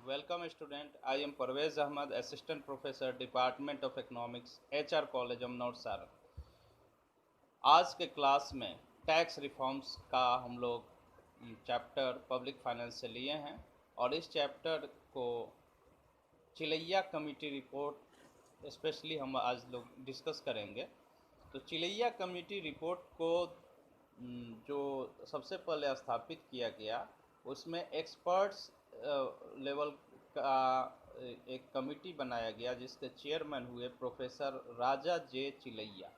Welcome student. I am Parvez Ahmad, Assistant Professor, Department of Economics, HR College, Amnour Saran. आज के class में tax reforms का हम लोग चैप्टर पब्लिक फाइनेंस से लिए हैं और इस चैप्टर को चिलैया कमेटी रिपोर्ट स्पेशली हम आज लोग डिस्कस करेंगे। तो चिलैया कमेटी रिपोर्ट को जो सबसे पहले स्थापित किया गया उसमें एक्सपर्ट्स लेवल का एक कमेटी बनाया गया जिसके चेयरमैन हुए प्रोफेसर राजा जे चिलैया,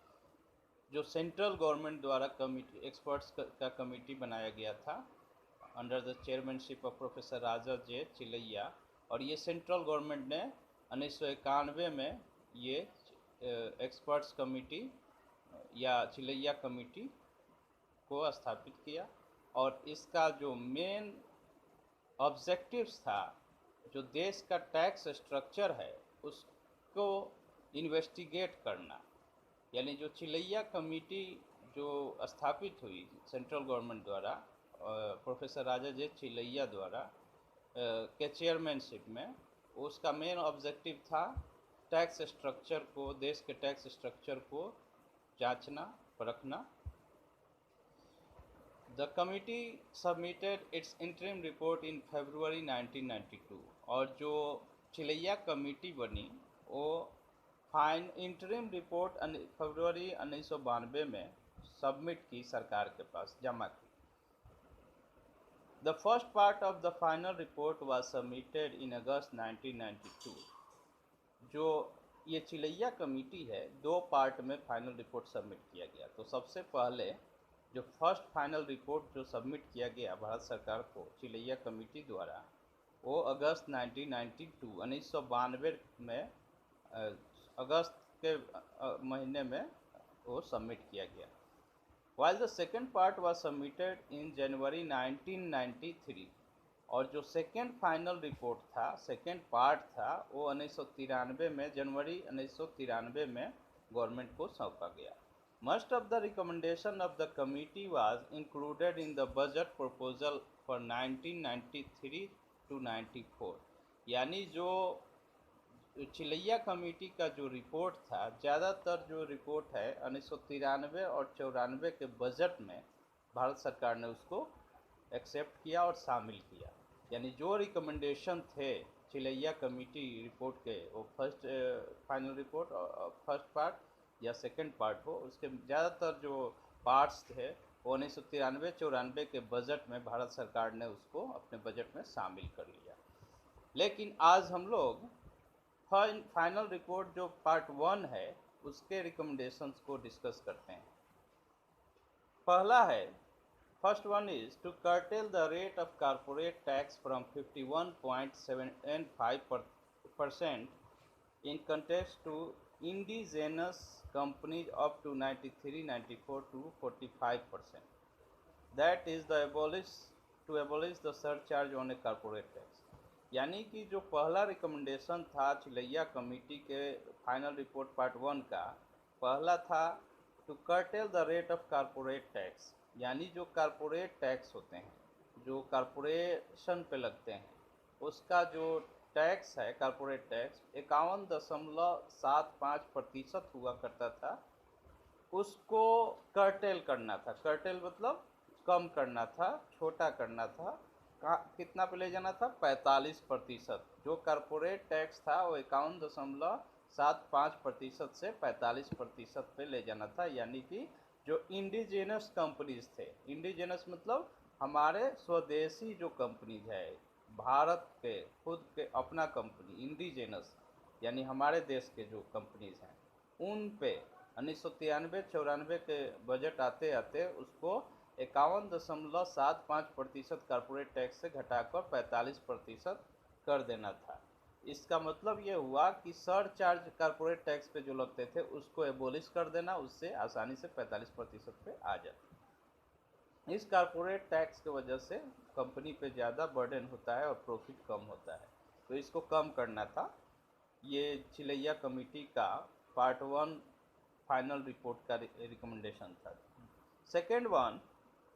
जो सेंट्रल गवर्नमेंट द्वारा कमेटी एक्सपर्ट्स का कमेटी बनाया गया था under the chairmanship of professor Raja J Chelliah. और ये सेंट्रल गवर्नमेंट ने 1991 में ये एक्सपर्ट्स कमेटी या चिलैया कमेटी को स्थापित किया और इसका जो मेन ऑब्जेक्टिव्स था, जो देश का टैक्स स्ट्रक्चर है उसको इन्वेस्टिगेट करना। यानी जो चिलैया कमेटी जो स्थापित हुई सेंट्रल गवर्नमेंट द्वारा प्रोफेसर राजा जे चिलैया द्वारा के चेयरमैनशिप में, उसका मेन ऑब्जेक्टिव था टैक्स स्ट्रक्चर को, देश के टैक्स स्ट्रक्चर को जांचना परखना। The committee submitted its interim report in February 1992 और जो चिलैया कमेटी बनी वो इंटरिम रिपोर्ट फरवरी 1992 में सबमिट की, सरकार के पास जमा की। The first part of the final report was submitted in August 1992। जो ये चिलैया कमेटी है दो पार्ट में फाइनल रिपोर्ट सबमिट किया गया। तो सबसे पहले जो फर्स्ट फाइनल रिपोर्ट जो सबमिट किया गया भारत सरकार को चिलैया कमेटी द्वारा, वो अगस्त 1992 में अगस्त के महीने में वो सबमिट किया गया। While the second part was submitted in January 1993 और जो सेकेंड फाइनल रिपोर्ट था, सेकेंड पार्ट था, वो 1993 में जनवरी 1993 में गवर्नमेंट को सौंपा गया। Most of the recommendation of the committee was included in the budget proposal for 1993 to 94। यानी जो चिलैया कमेटी का जो रिपोर्ट था, ज़्यादातर जो रिपोर्ट है 1993 और 94 के बजट में भारत सरकार ने उसको एक्सेप्ट किया और शामिल किया। यानी जो रिकमेंडेशन थे चिलैया कमेटी रिपोर्ट के, वो first final report first part या सेकेंड पार्ट हो, उसके ज़्यादातर जो पार्ट्स थे वो 1993-94 के बजट में भारत सरकार ने उसको अपने बजट में शामिल कर लिया। लेकिन आज हम लोग फाइनल रिपोर्ट जो पार्ट 1 है उसके रिकमेंडेशंस को डिस्कस करते हैं। पहला है, first one is to curtail the rate of corporate tax from 51.75% in context to indigenous companies up to 93-94 to 45%. That is the abolish the surcharge on a corporate tax। यानी कि जो पहला recommendation था Chelliah committee के final report part 1 का, पहला था to curtail the rate of corporate tax. यानी जो कॉर्पोरेट टैक्स होते हैं, जो कॉर्पोरेशन पे लगते हैं, उसका जो टैक्स है कॉर्पोरेट टैक्स 51.75% हुआ करता था, उसको कर्टेल करना था। कर्टेल मतलब कम करना था, छोटा करना था। कितना पे ले जाना था? 45%। जो कॉर्पोरेट टैक्स था वो 51.75% से 45% पे ले जाना था। यानी कि जो इंडिजिनस कंपनीज थे, इंडिजिनस मतलब हमारे स्वदेशी जो कंपनीज है, भारत के खुद के अपना कंपनी, इंडिजिनस यानी हमारे देश के जो कंपनीज हैं, उन पे 1993-94 के बजट आते आते उसको 51.75% कॉर्पोरेट टैक्स से घटाकर 45% कर देना था। इसका मतलब ये हुआ कि सरचार्ज कॉर्पोरेट टैक्स पे जो लगते थे उसको एबोलिश कर देना, उससे आसानी से 45% पे आ जाता। इस कॉर्पोरेट टैक्स की वजह से कंपनी पे ज़्यादा बर्डन होता है और प्रॉफिट कम होता है, तो इसको कम करना था। ये चिलैया कमेटी का पार्ट 1 फाइनल रिपोर्ट का रिकमेंडेशन था। Second one,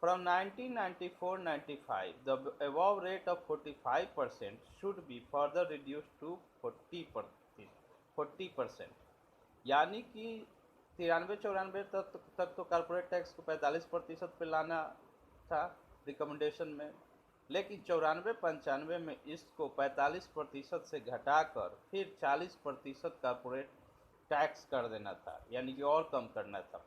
From 1994-95, the above rate of 45% should be further reduced to 40%। यानी कि 93-94 तक तो कॉर्पोरेट टैक्स को 45% पे लाना था रिकमेंडेशन में, लेकिन 94-95 में इसको 45% से घटाकर फिर 40% कॉर्पोरेट टैक्स कर देना था, यानी कि और कम करना था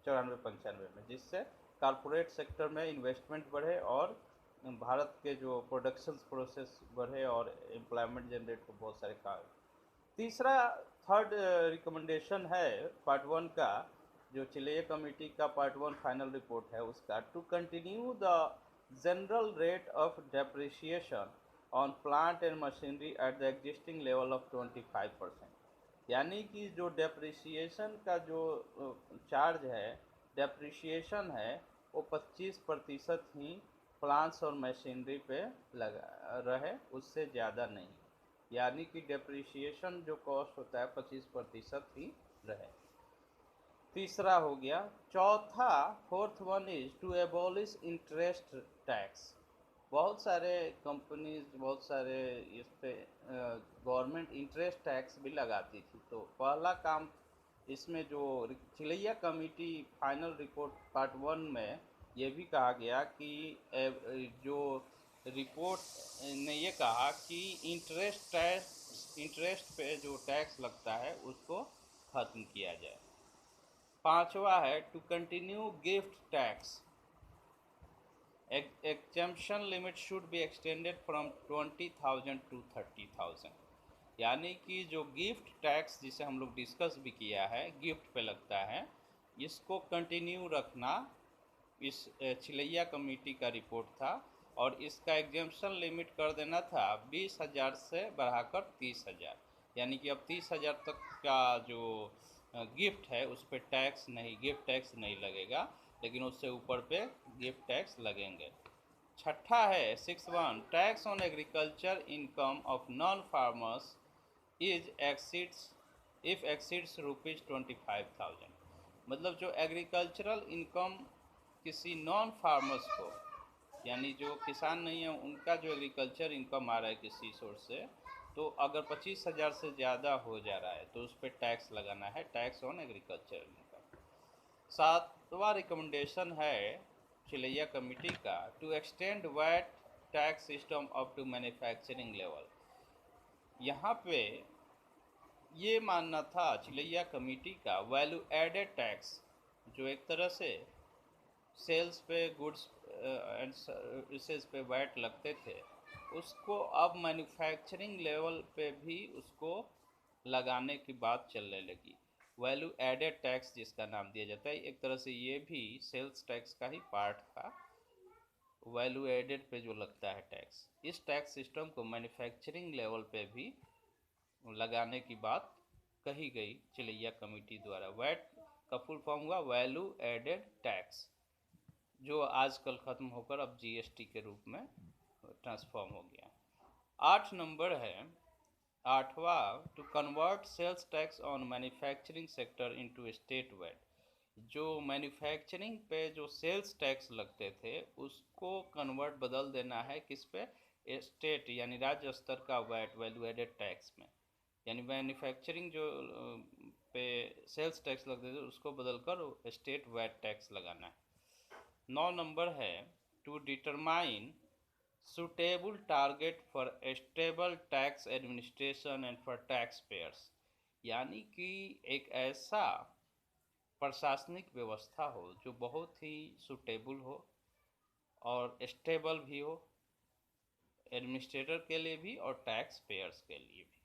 94-95 में, जिससे कॉर्पोरेट सेक्टर में इन्वेस्टमेंट बढ़े और भारत के जो प्रोडक्शन प्रोसेस बढ़े और एम्प्लॉयमेंट जनरेट हो बहुत सारे काम। तीसरा थर्ड रिकमेंडेशन है पार्ट 1 का, जो चिलेय कमेटी का पार्ट 1 फाइनल रिपोर्ट है उसका, to continue the general rate of depreciation on plant and machinery at the existing level of 25%। यानी कि जो डेप्रिसिएशन का जो चार्ज है, डेप्रिसिएशन है, वो 25% ही प्लांट्स और मशीनरी पे लगा रहे, उससे ज़्यादा नहीं। यानी कि डेप्रिसिएशन जो कॉस्ट होता है 25% ही रहे। तीसरा हो गया। चौथा fourth one is to abolish interest tax. बहुत सारे कंपनीज, बहुत सारे इस पे गवर्नमेंट इंटरेस्ट टैक्स भी लगाती थी। तो पहला काम इसमें जो Chelliah committee final report part 1 में ये भी कहा गया कि जो रिपोर्ट ने ये कहा कि इंटरेस्ट पे जो टैक्स लगता है उसको ख़त्म किया जाए। पांचवा है to continue gift tax. exemption limit should be extended from 20,000 to 30,000। यानी कि जो गिफ्ट टैक्स जिसे हम लोग डिस्कस भी किया है, गिफ्ट पे लगता है, इसको कंटिन्यू रखना इस चिलैया कमेटी का रिपोर्ट था। और इसका एग्जेम्पशन लिमिट कर देना था 20,000 से बढ़ाकर 30,000। यानी कि अब 30,000 तक का जो गिफ्ट है उस पर टैक्स नहीं, गिफ्ट टैक्स नहीं लगेगा, लेकिन उससे ऊपर पे गिफ्ट टैक्स लगेंगे। छठा है 6(1) tax on agriculture income of non farmers is exceeds if exceeds ₹25,000। मतलब जो एग्रीकल्चरल इनकम किसी नॉन फार्मर्स को, यानी जो किसान नहीं है, उनका जो एग्रीकल्चर इनकम आ रहा है किसी सोर्स से, तो अगर 25,000 से ज़्यादा हो जा रहा है तो उस पर टैक्स लगाना है, टैक्स ऑन एग्रीकल्चर इनकम। सातवां रिकमेंडेशन है चिलैया कमेटी का to extend VAT tax system up to manufacturing level. यहाँ पे ये मानना था चिलैया कमेटी का वैल्यू एडेड टैक्स, जो एक तरह से सेल्स पे गुड्स एंड सर्विसेज पे वैट लगते थे, उसको अब मैन्युफैक्चरिंग लेवल पे भी उसको लगाने की बात चलने लगी। वैल्यू एडेड टैक्स जिसका नाम दिया जाता है, एक तरह से ये भी सेल्स टैक्स का ही पार्ट था। वैल्यू एडेड पे जो लगता है टैक्स, इस टैक्स सिस्टम को मैन्युफैक्चरिंग लेवल पे भी लगाने की बात कही गई चिलैया कमेटी द्वारा। वैट का फुल फॉर्म हुआ वैल्यू एडेड टैक्स, जो आजकल ख़त्म होकर अब जीएसटी के रूप में ट्रांसफॉर्म हो गया। 8 नंबर है, आठवां to convert sales tax on manufacturing sector into state VAT. जो मैन्युफैक्चरिंग पे जो सेल्स टैक्स लगते थे उसको कन्वर्ट बदल देना है किस पे, स्टेट यानी राज्य स्तर का वैट, वैल्यू एडेड टैक्स में। यानी मैन्युफैक्चरिंग जो पे सेल्स टैक्स लगते थे उसको बदलकर स्टेट वैट टैक्स लगाना है। 9 नंबर है to determine suitable target for stable tax administration and for tax payers. यानी कि एक ऐसा प्रशासनिक व्यवस्था हो जो बहुत ही सुटेबल हो और स्टेबल भी हो, एडमिनिस्ट्रेटर के लिए भी और टैक्स पेयर्स के लिए भी।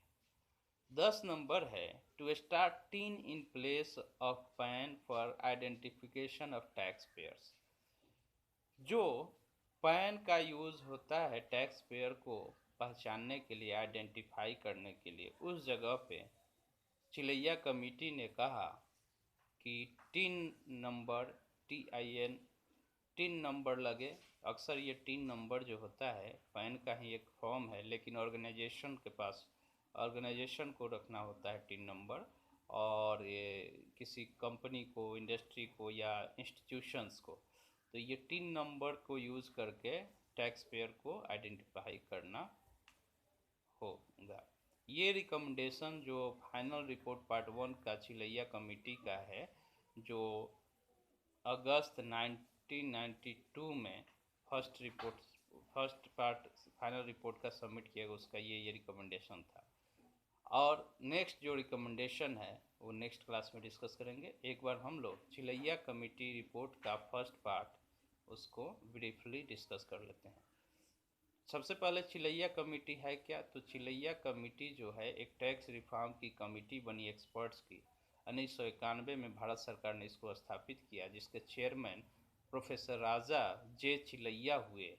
10 नंबर है to start TIN in place of PAN for identification of tax payers. जो पैन का यूज़ होता है टैक्स पेयर को पहचानने के लिए, आइडेंटिफाई करने के लिए, उस जगह पे चिलैया कमेटी ने कहा कि tin number, TIN, tin number लगे। अक्सर ये टिन नंबर जो होता है पैन का ही एक फॉर्म है, लेकिन ऑर्गेनाइजेशन के पास, ऑर्गेनाइजेशन को रखना होता है टिन नंबर, और ये किसी कंपनी को, इंडस्ट्री को या इंस्टीट्यूशंस को, तो ये 3 नंबर को यूज़ करके टैक्स पेयर को आइडेंटिफाई करना होगा। ये रिकमेंडेशन जो फाइनल रिपोर्ट पार्ट 1 का चिलैया कमेटी का है, जो अगस्त 1992 में फर्स्ट पार्ट फाइनल रिपोर्ट का सबमिट किया, उसका ये रिकमेंडेशन था। और नेक्स्ट जो रिकमेंडेशन है वो नेक्स्ट क्लास में डिस्कस करेंगे। एक बार हम लोग चिलैया कमेटी रिपोर्ट का फर्स्ट पार्ट उसको ब्रीफली डिस्कस कर लेते हैं। सबसे पहले चिलैया कमेटी है क्या? तो चिलैया कमेटी जो है एक टैक्स रिफॉर्म की कमेटी बनी एक्सपर्ट्स की। 1991 में भारत सरकार ने इसको स्थापित किया, जिसके चेयरमैन प्रोफेसर राजा जे चिलैया हुए।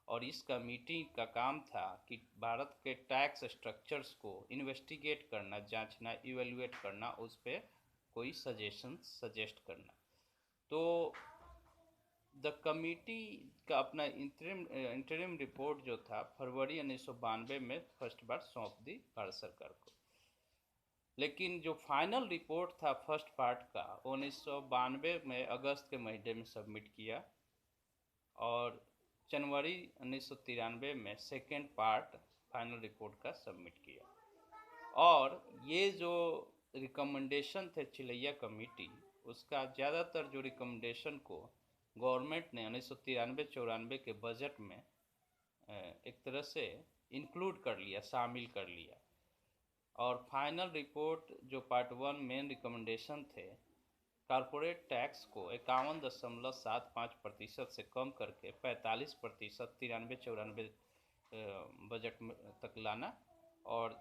और इस कमेटी का काम था कि भारत के टैक्स स्ट्रक्चर्स को इन्वेस्टिगेट करना, जांचना, इवेल्युएट करना, उस पर कोई सजेस्ट करना। तो द कमिटी का अपना इंटरिम रिपोर्ट जो था फरवरी 1992 में फर्स्ट बार सौंप दी भारत सरकार को। लेकिन जो फाइनल रिपोर्ट था फर्स्ट पार्ट का 1992 में अगस्त के महीने में सबमिट किया, और जनवरी 1993 में सेकेंड पार्ट फाइनल रिपोर्ट का सबमिट किया। और ये जो रिकमेंडेशन थे चिलैया कमेटी, उसका ज़्यादातर जो रिकमेंडेशन को गवर्नमेंट ने 1993-94 के बजट में एक तरह से इंक्लूड कर लिया, शामिल कर लिया। और फाइनल रिपोर्ट जो पार्ट 1 मेन रिकमेंडेशन थे, कॉरपोरेट टैक्स को 51.75% से कम करके 45% 93-94 बजट में तक लाना, और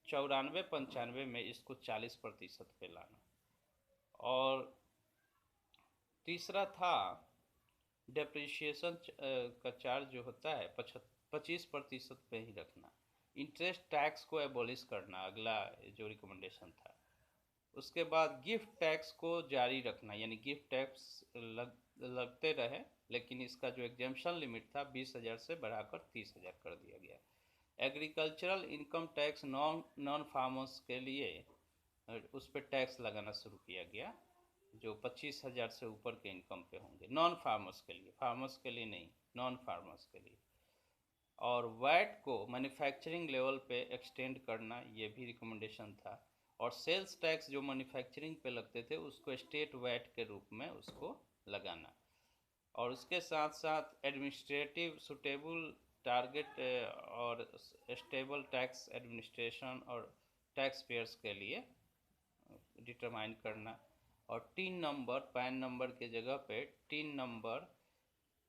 94-95 में इसको 40% पे लाना। और तीसरा था डेप्रिसिएशन का चार्ज जो होता है 25% पे ही रखना। इंटरेस्ट टैक्स को एबॉलिश करना अगला जो रिकमेंडेशन था। उसके बाद गिफ्ट टैक्स को जारी रखना, यानी गिफ्ट टैक्स लगते रहे, लेकिन इसका जो एग्जेम्पशन लिमिट था 20,000 से बढ़ाकर 30,000 कर दिया गया। Agricultural income tax non farmers के लिए उस पर टैक्स लगाना शुरू किया गया, जो 25,000 से ऊपर के इनकम पे होंगे, नॉन फार्मर्स के लिए, फार्मर्स के लिए नहीं, नॉन फार्मर्स के लिए। और वैट को मैन्युफैक्चरिंग लेवल पे एक्सटेंड करना, ये भी रिकमेंडेशन था। और सेल्स टैक्स जो मैन्युफैक्चरिंग पे लगते थे उसको स्टेट वैट के रूप में उसको लगाना। और उसके साथ साथ एडमिनिस्ट्रेटिव सुटेबल टारगेट और स्टेबल टैक्स एडमिनिस्ट्रेशन और टैक्स पेयर्स के लिए डिटरमाइन करना। और 3 नंबर, पैन नंबर के जगह पे 3 नंबर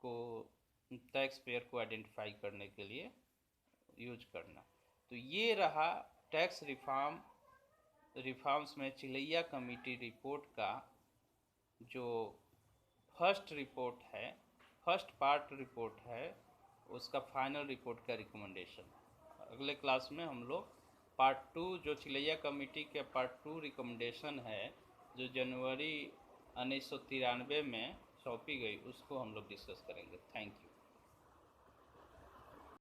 को टैक्स पेयर को आइडेंटिफाई करने के लिए यूज करना। तो ये रहा टैक्स रिफॉर्म्स में चिलैया कमेटी रिपोर्ट का जो फर्स्ट रिपोर्ट है, फर्स्ट पार्ट रिपोर्ट है, उसका फाइनल रिपोर्ट का रिकमेंडेशन। अगले क्लास में हम लोग पार्ट 2 जो चिलैया कमेटी के पार्ट 2 रिकमेंडेशन है, जो जनवरी 1993 में सौंपी गई, उसको हम लोग डिस्कस करेंगे। Thank you.